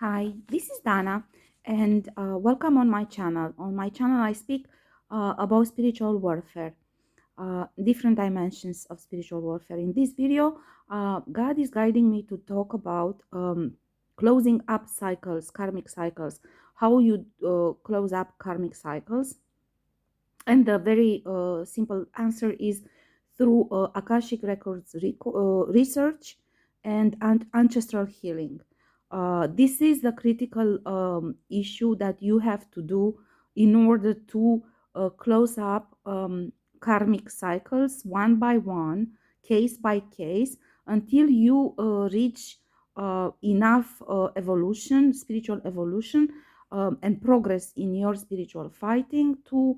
Hi, this is Dana, and welcome on my channel. On my channel, I speak about spiritual warfare, different dimensions of spiritual warfare. In this video, God is guiding me to talk about closing up cycles, karmic cycles, how you close up karmic cycles. And the very simple answer is through Akashic Records research and ancestral healing. This is the critical issue that you have to do in order to close up karmic cycles one by one, case by case, until you reach enough evolution, spiritual evolution, and progress in your spiritual fighting to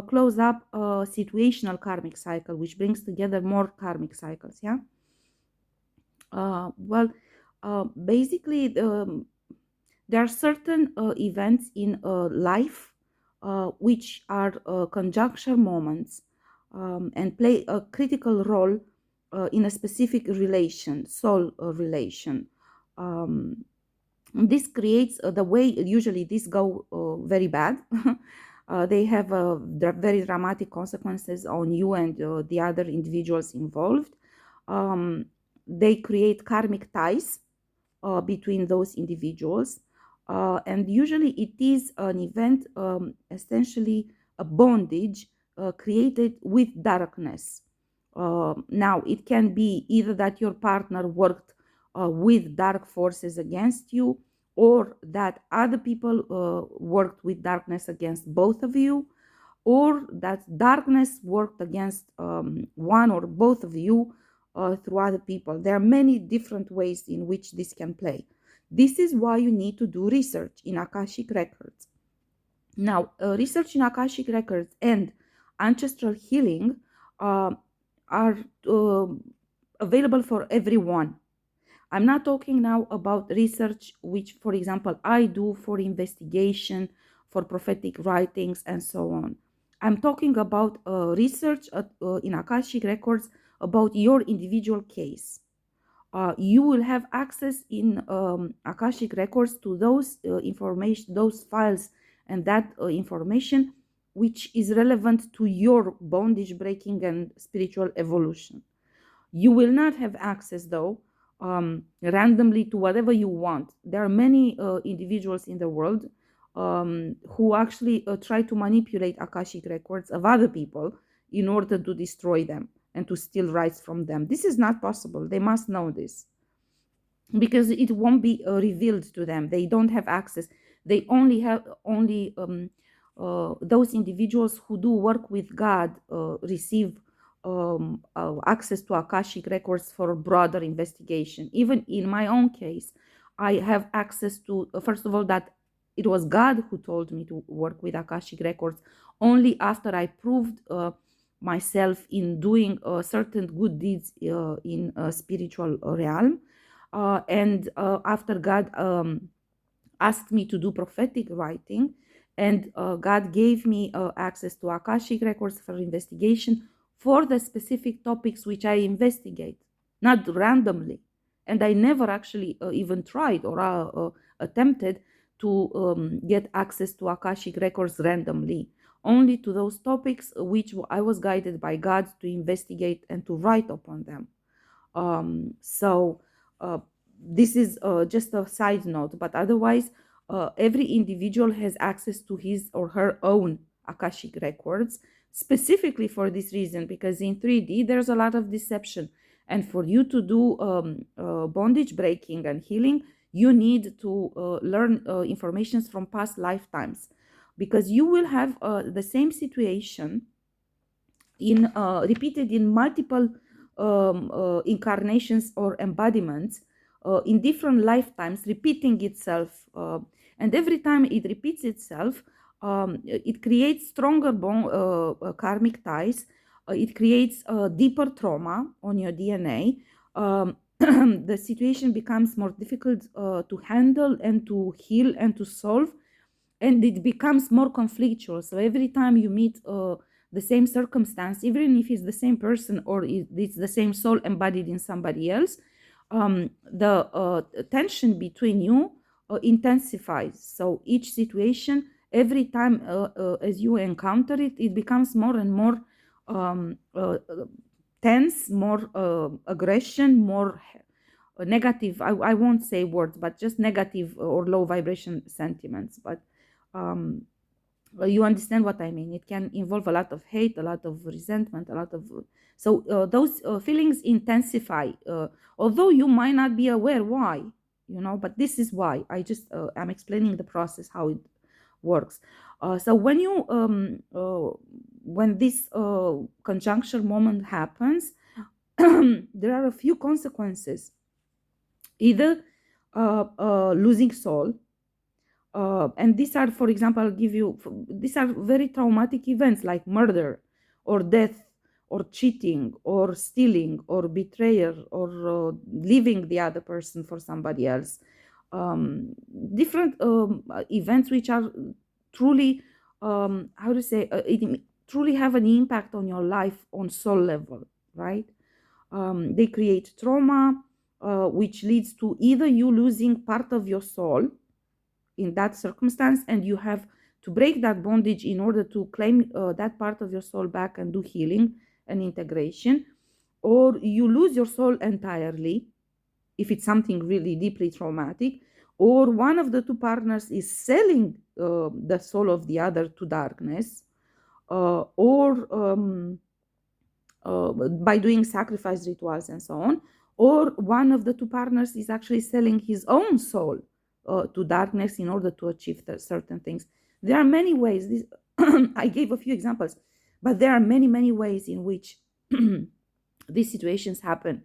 close up a situational karmic cycle, which brings together more karmic cycles. Yeah. Well, basically, there are certain events in life which are conjuncture moments and play a critical role in a specific relation, soul relation. Um, this creates the way usually these go very bad. They have very dramatic consequences on you and the other individuals involved. um, they create karmic ties between those individuals, and usually it is an event, essentially a bondage created with darkness. Now it can be either that your partner worked with dark forces against you, or that other people worked with darkness against both of you, or that darkness worked against one or both of you through other people. There are many different ways in which this can play. This is why you need to do research in Akashic records. Now, research in Akashic records and ancestral healing uh, are available for everyone. I'm not talking now about research, which, for example, I do for investigation, for prophetic writings, and so on. I'm talking about research in Akashic records about your individual case. You will have access in Akashic records to those information, those files, and that information which is relevant to your bondage breaking and spiritual evolution. You will not have access, though, randomly to whatever you want. There are many individuals in the world who actually try to manipulate Akashic records of other people in order to destroy them and to steal rights from them. This is not possible. They must know this because it won't be revealed to them. They don't have access. They only have those individuals who do work with God receive access to Akashic records for broader investigation. Even in my own case, I have access to, first of all, that it was God who told me to work with Akashic records only after I proved myself in doing certain good deeds in a spiritual realm. And after God asked me to do prophetic writing, and God gave me access to Akashic records for investigation for the specific topics which I investigate, not randomly. And I never actually even tried or attempted to get access to Akashic records randomly, only to those topics which I was guided by God to investigate and to write upon them. So this is just a side note, but otherwise, every individual has access to his or her own Akashic records, specifically for this reason, because in 3D there's a lot of deception. And for you to do bondage breaking and healing, you need to learn informations from past lifetimes, because you will have the same situation in repeated in multiple incarnations or embodiments in different lifetimes, repeating itself. And every time it repeats itself, it creates stronger karmic ties. It creates deeper trauma on your DNA. The situation becomes more difficult to handle and to heal and to solve, and it becomes more conflictual. So every time you meet the same circumstance, even if it's the same person or it's the same soul embodied in somebody else, the tension between you intensifies. So each situation, every time as you encounter it, it becomes more and more tense, more aggression, more negative. I won't say words, but just negative or low vibration sentiments. But um, you understand what I mean. It can involve a lot of hate, a lot of resentment, a lot of so those feelings intensify, although you might not be aware why, but this is why. I'm explaining the process, how it works. So when this conjuncture moment happens, there are a few consequences. Either losing soul, and these are, for example, I'll give you, these are very traumatic events like murder or death or cheating or stealing or betrayal or leaving the other person for somebody else. um, Different events which are truly, how to say, it truly have an impact on your life on soul level, right? They create trauma, which leads to either you losing part of your soul in that circumstance, and you have to break that bondage in order to claim that part of your soul back and do healing and integration, or you lose your soul entirely if it's something really deeply traumatic, or one of the two partners is selling the soul of the other to darkness, or by doing sacrifice rituals and so on, or one of the two partners is actually selling his own soul to darkness in order to achieve certain things. There are many ways. I gave a few examples, but there are many, many ways in which these situations happen,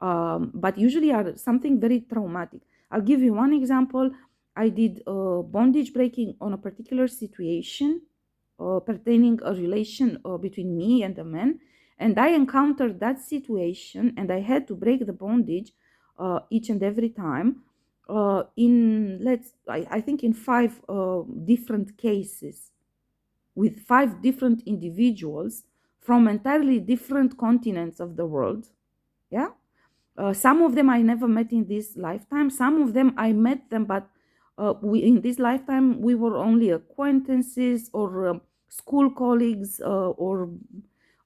but usually are something very traumatic. I'll give you one example. I did bondage breaking on a particular situation pertaining a relation between me and a man, and I encountered that situation, and I had to break the bondage each and every time. I think in five different cases with five different individuals from entirely different continents of the world. Yeah. Some of them I never met in this lifetime. Some of them I met them, but in this lifetime we were only acquaintances or school colleagues, or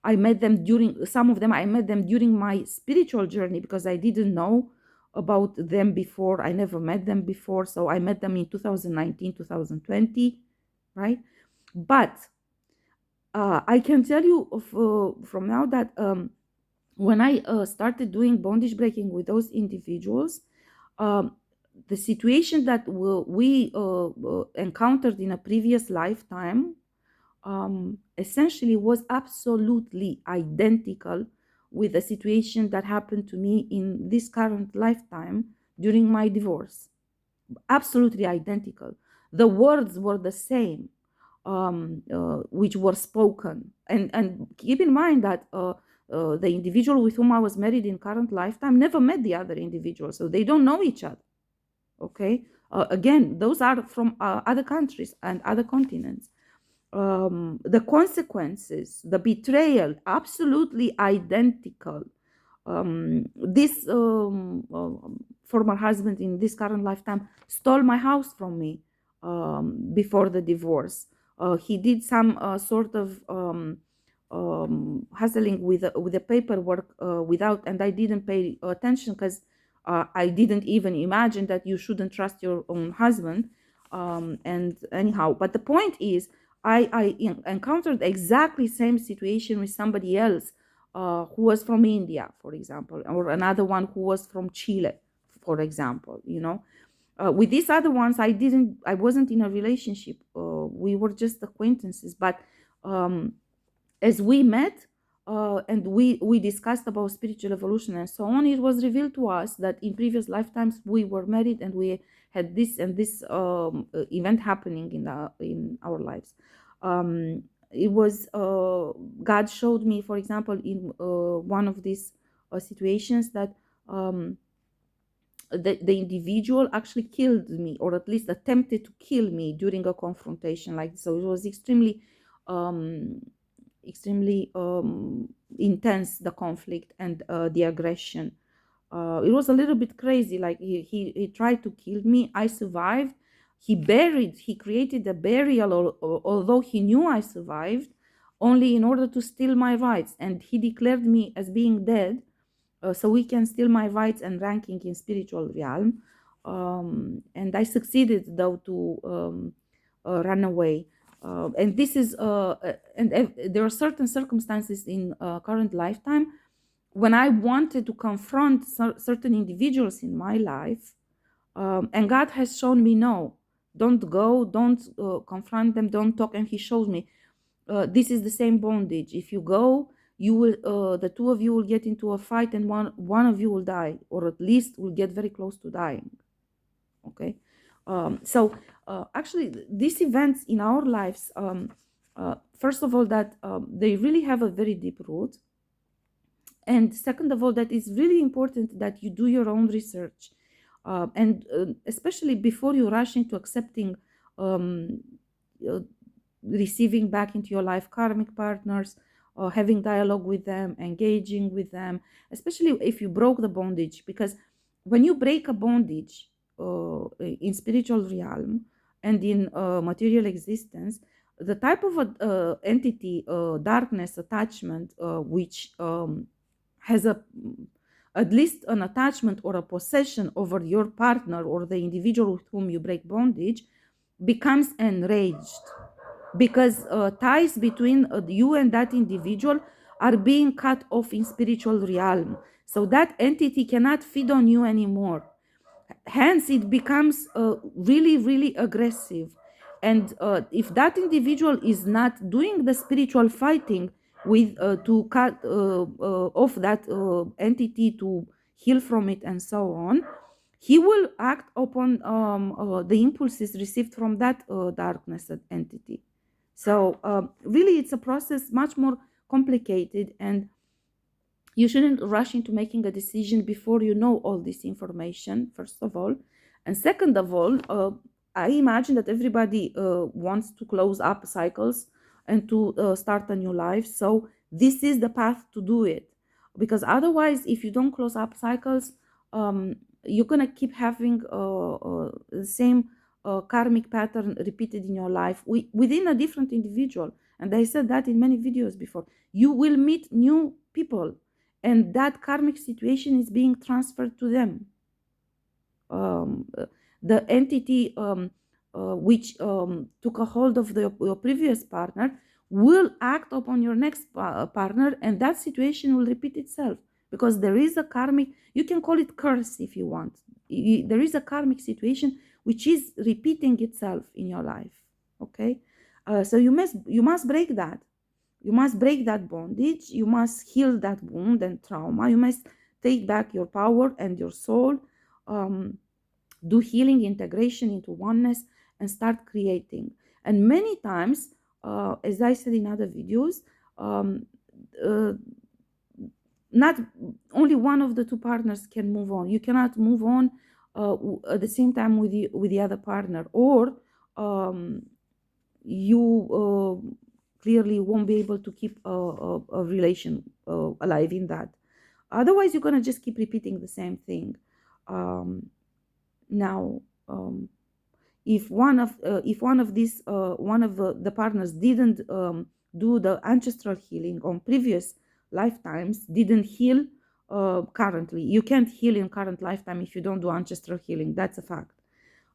I met them during, some of them I met them during my spiritual journey because I didn't know about them before. I never met them before, so I met them in 2019, 2020, right? But I can tell you from now that when I started doing bondage breaking with those individuals, um, the situation that we encountered in a previous lifetime essentially was absolutely identical with the situation that happened to me in this current lifetime during my divorce. Absolutely identical. The words were the same, which were spoken. And keep in mind that the individual with whom I was married in current lifetime never met the other individual, so they don't know each other. Okay, again, those are from other countries and other continents. The consequences, the betrayal, absolutely identical. This former husband in this current lifetime stole my house from me before the divorce. He did some sort of hustling with the paperwork without, and I didn't pay attention because I didn't even imagine that you shouldn't trust your own husband. And anyhow, but the point is, I encountered exactly same situation with somebody else who was from India, for example, or another one who was from Chile, for example. With these other ones, I wasn't in a relationship. We were just acquaintances, but as we met and we discussed about spiritual evolution and so on, it was revealed to us that in previous lifetimes we were married and we had this and this event happening in our lives. It was God showed me, for example, in one of these situations that the individual actually killed me, or at least attempted to kill me during a confrontation like this. So it was um, extremely intense, the conflict and the aggression. It was a little bit crazy. Like he tried to kill me. I survived. He created a burial, although he knew I survived, only in order to steal my rights. And he declared me as being dead, so he can steal my rights and ranking in spiritual realm. And I succeeded though to run away. And this is there are certain circumstances in current lifetime when I wanted to confront certain individuals in my life, and God has shown me, no, don't go, don't confront them, don't talk. And He shows me, this is the same bondage. If you go, you will, the two of you will get into a fight, and one of you will die, or at least will get very close to dying. Okay, so actually, these events in our lives, first of all, that they really have a very deep root. And second of all, that it's really important that you do your own research, and especially before you rush into accepting, um, uh, receiving back into your life karmic partners, or having dialogue with them, engaging with them, especially if you broke the bondage. Because when you break a bondage in spiritual realm and in material existence, the type of entity, darkness, attachment, which has at least an attachment or a possession over your partner or the individual with whom you break bondage, becomes enraged, because ties between you and that individual are being cut off in spiritual realm. So that entity cannot feed on you anymore. Hence it becomes really, really aggressive. And if that individual is not doing the spiritual fighting with to cut off that entity, to heal from it and so on, he will act upon the impulses received from that darkness entity. So really it's a process much more complicated, and you shouldn't rush into making a decision before you know all this information, first of all. And second of all, I imagine that everybody wants to close up cycles and to start a new life. So this is the path to do it. Because otherwise, if you don't close up cycles, you're going to keep having the same karmic pattern repeated in your life within a different individual. And I said that in many videos before. You will meet new people, and that karmic situation is being transferred to them. The entity which took a hold of your previous partner will act upon your next partner, and that situation will repeat itself, because there is a karmic, you can call it curse if you want. There is a karmic situation which is repeating itself in your life. Okay, so you must break that. You must break that bondage. You must heal that wound and trauma. You must take back your power and your soul, do healing, integration into oneness, and start creating. And many times, as I said in other videos, uh, not only one of the two partners can move on. You cannot move on at the same time with the other partner, or you clearly won't be able to keep a relation alive in that. Otherwise, you're gonna just keep repeating the same thing. Now, if one of these one of the partners didn't do the ancestral healing on previous lifetimes, didn't heal currently, you can't heal in current lifetime if you don't do ancestral healing. That's a fact.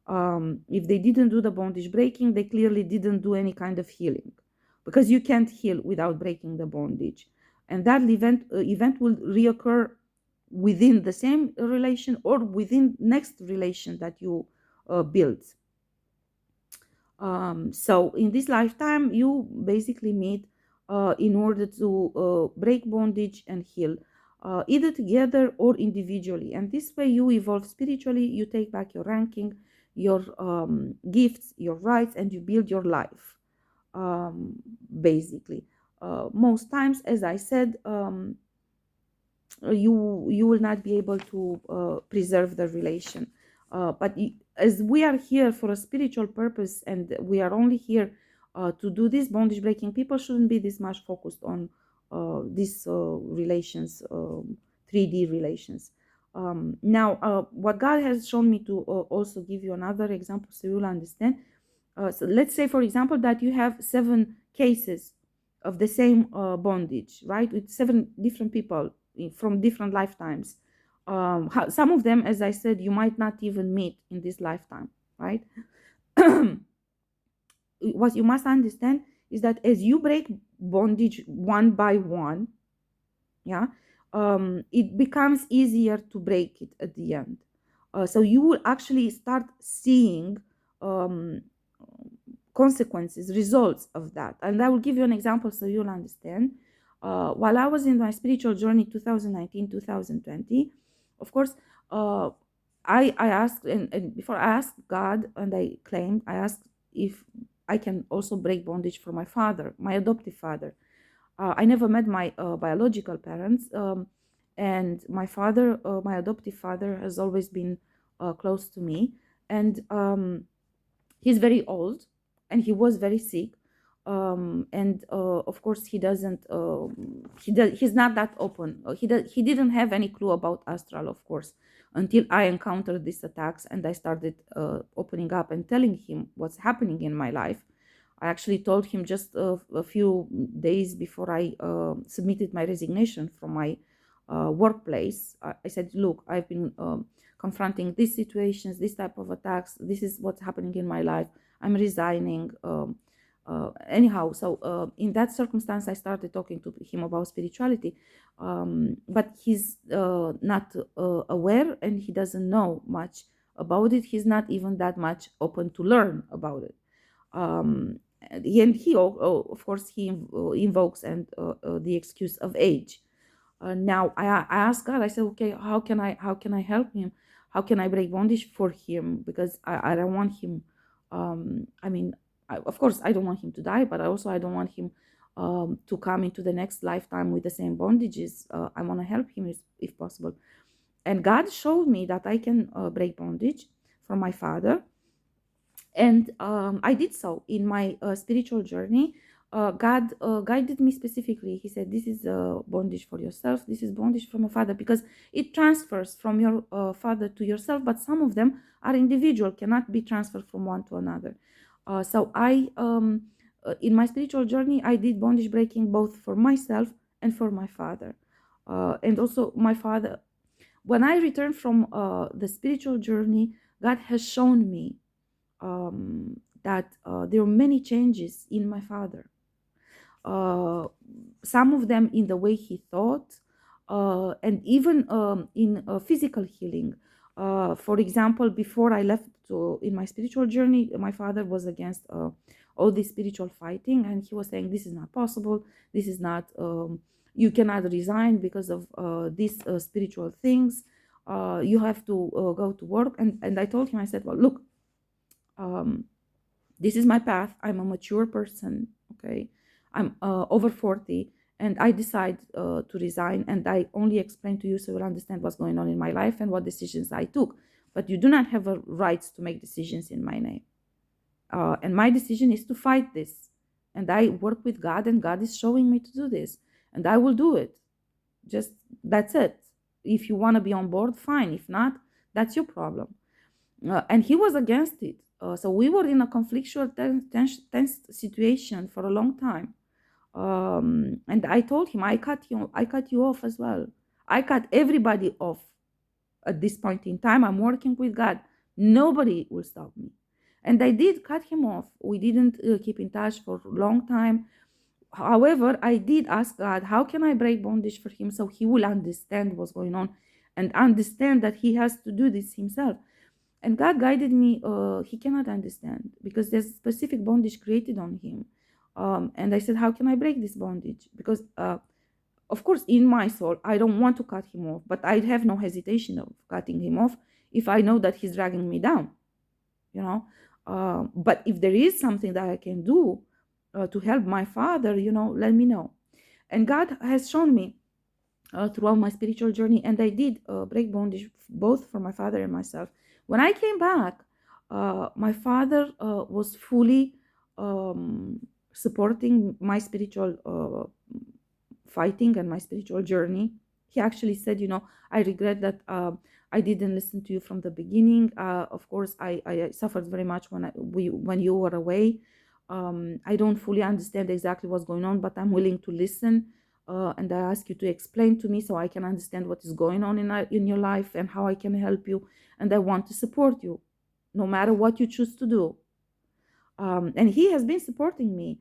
If they didn't do the bondage breaking, they clearly didn't do any kind of healing, because you can't heal without breaking the bondage. And that event will reoccur within the same relation or within next relation that you build. So in this lifetime, you basically meet in order to break bondage and heal, either together or individually. And this way you evolve spiritually, you take back your ranking, your gifts, your rights, and you build your life, basically. Most times, as I said, you will not be able to preserve the relation. But as we are here for a spiritual purpose, and we are only here to do this bondage breaking, people shouldn't be this much focused on these relations, 3D relations. Now, what God has shown me to also give you another example so you'll understand. So let's say, for example, that you have 7 cases of the same bondage, right? With 7 different people from different lifetimes. Some of them, as I said, you might not even meet in this lifetime, right? What you must understand is that as you break bondage one by one, yeah, it becomes easier to break it at the end. So you will actually start seeing um, consequences, results of that. And I will give you an example so you'll understand. While I was in my spiritual journey 2019, 2020, of course, uh, I asked, and before I asked God, and I asked if I can also break bondage for my father, my adoptive father. I never met my biological parents, and my father, my adoptive father, has always been close to me. And he's very old, and he was very sick. And of course, he's not that open. He didn't have any clue about astral, of course, until I encountered these attacks and I started opening up and telling him what's happening in my life. I actually told him just a few days before I submitted my resignation from my workplace. I said, "Look, I've been confronting these situations, this type of attacks. This is what's happening in my life. I'm resigning." Anyhow, so in that circumstance, I started talking to him about spirituality, but he's not aware and he doesn't know much about it. He's not even that much open to learn about it. And he of course he invokes and the excuse of age. Now I asked God. I said, okay, how can I help him? How can I break bondage for him? Because I don't want him. I mean, of course I don't want him to die, but I don't want him to come into the next lifetime with the same bondages. I want to help him if possible. And God showed me that I can break bondage from my father, and I did so in my spiritual journey. God guided me specifically. He said, this is bondage for yourself, this is bondage from a father, because it transfers from your father to yourself, but some of them are individual, cannot be transferred from one to another. So I in my spiritual journey, I did bondage breaking both for myself and for my father. And also my father, when I returned from the spiritual journey, God has shown me that there are many changes in my father. Uh, some of them in the way he thought, and even in physical healing. For example, before I left in my spiritual journey, my father was against all this spiritual fighting, and he was saying, "This is not possible. This is not. You cannot resign because of these spiritual things. You have to go to work." And I told him, I said, "Well, look." Um, this is my path. I'm a mature person. Okay, I'm over 40, and I decide to resign, and I only explain to you so you'll understand what's going on in my life and what decisions I took. But you do not have a rights to make decisions in my name. And my decision is to fight this, and I work with God, and God is showing me to do this, and I will do it. Just that's it. If you want to be on board, fine. If not, that's your problem. And he was against it. So we were in a conflictual, tense situation for a long time. And I told him, I cut you off as well. I cut everybody off at this point in time. I'm working with God. Nobody will stop me. And I did cut him off. We didn't keep in touch for a long time. However, I did ask God, how can I break bondage for him so he will understand what's going on and understand that he has to do this himself. And God guided me. He cannot understand because there's specific bondage created on him. And I said, how can I break this bondage? Because, of course, in my soul, I don't want to cut him off, but I have no hesitation of cutting him off if I know that he's dragging me down, you know. But if there is something that I can do to help my father, let me know. And God has shown me throughout my spiritual journey, and I did break bondage both for my father and myself. When I came back, my father was fully supporting my spiritual fighting and my spiritual journey. He actually said, I regret that I didn't listen to you from the beginning. Of course, I suffered very much when you were away. I don't fully understand exactly what's going on, but I'm willing to listen. And I ask you to explain to me so I can understand what is going on in your life and how I can help you. And I want to support you, no matter what you choose to do. And he has been supporting me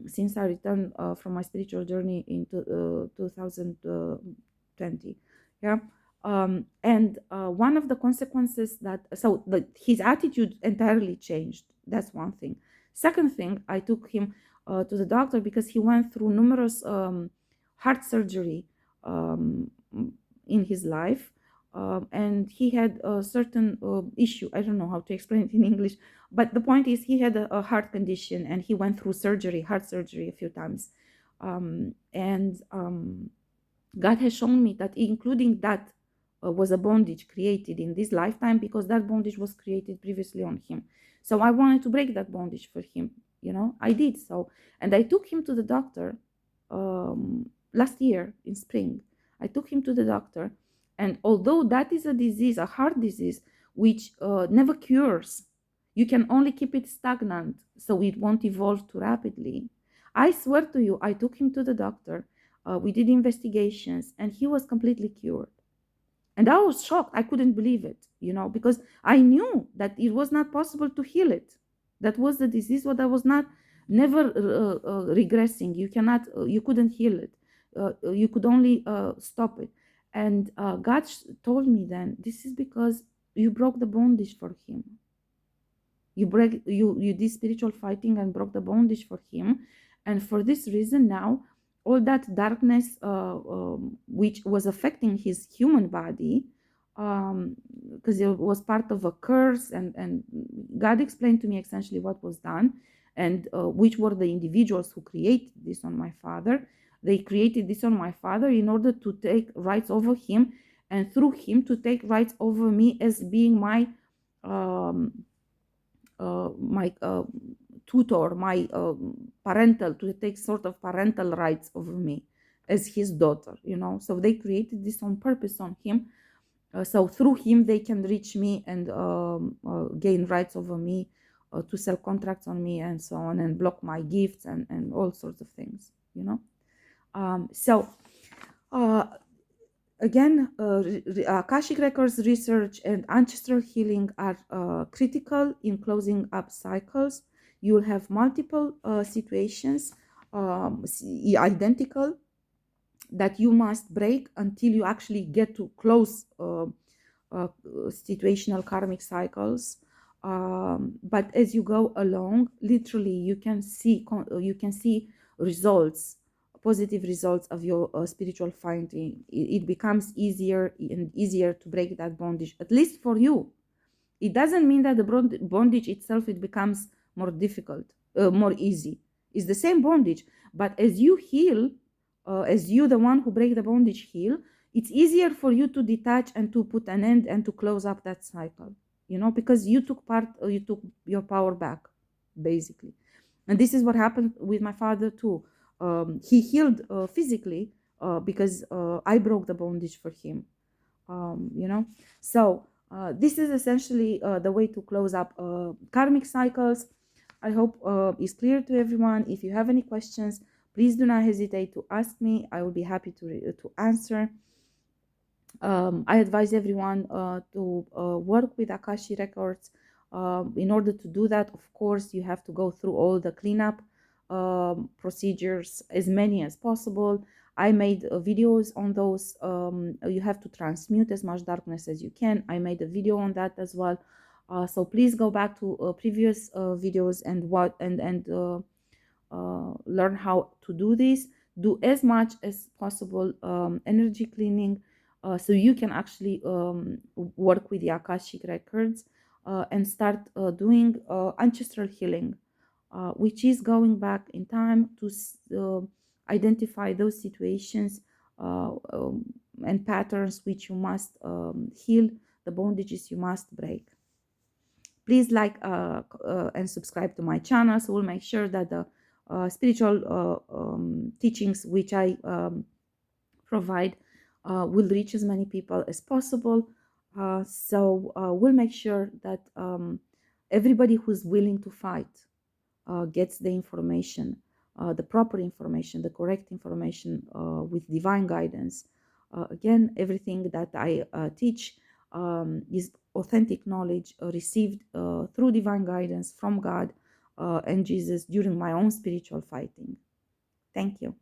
since I returned from my spiritual journey in 2020. Yeah. And one of the consequences his attitude entirely changed. That's one thing. Second thing, I took him to the doctor because he went through numerous heart surgery in his life. And he had a certain issue. I don't know how to explain it in English, but the point is he had a heart condition and he went through heart surgery a few times. And God has shown me that including that was a bondage created in this lifetime, because that bondage was created previously on him. So I wanted to break that bondage for him. I did so. And I took him to the doctor last year in spring. I took him to the doctor. And although that is a disease, a heart disease, which never cures, you can only keep it stagnant so it won't evolve too rapidly. I swear to you, I took him to the doctor. We did investigations and he was completely cured. And I was shocked. I couldn't believe it, because I knew that it was not possible to heal it. That was the disease, but I was not never regressing. You couldn't heal it. You could only stop it. And God told me then, this is because you broke the bondage for him. You did spiritual fighting and broke the bondage for him. And for this reason now, all that darkness which was affecting his human body, because it was part of a curse, and God explained to me essentially what was done, and which were the individuals who created this on my father. They created this on my father in order to take rights over him, and through him to take rights over me as being my tutor, my parental, to take sort of parental rights over me as his daughter, So they created this on purpose on him. So through him, they can reach me and gain rights over me, to sell contracts on me and so on, and block my gifts and all sorts of things, So again, Akashic Records research and ancestral healing are critical in closing up cycles. You will have multiple situations identical that you must break until you actually get to close situational karmic cycles. But as you go along, literally, you can see results, positive results of your spiritual finding. It becomes easier and easier to break that bondage, at least for you. It doesn't mean that the bondage itself, it becomes more difficult, more easy. It's the same bondage, but as you heal, as you, the one who break the bondage, heal, it's easier for you to detach and to put an end and to close up that cycle, because you took your power back, basically. And this is what happened with my father too. He healed physically because I broke the bondage for him, So this is essentially the way to close up karmic cycles. I hope it's clear to everyone. If you have any questions, please do not hesitate to ask me. I will be happy to answer. I advise everyone to work with Akashic Records. In order to do that, of course, you have to go through all the cleanup procedures, as many as possible. I made videos on those. You have to transmute as much darkness as you can. I made a video on that as well. So please go back to previous videos and learn how to do this. Do as much as possible energy cleaning, so you can actually work with the Akashic Records and start doing ancestral healing, which is going back in time to identify those situations and patterns which you must heal, the bondages you must break. Please like and subscribe to my channel, so we'll make sure that the spiritual teachings which I provide will reach as many people as possible. So we'll make sure that everybody who's willing to fight gets the information, the proper information, the correct information with divine guidance. Again, everything that I teach is authentic knowledge received through divine guidance from God and Jesus during my own spiritual fighting. Thank you.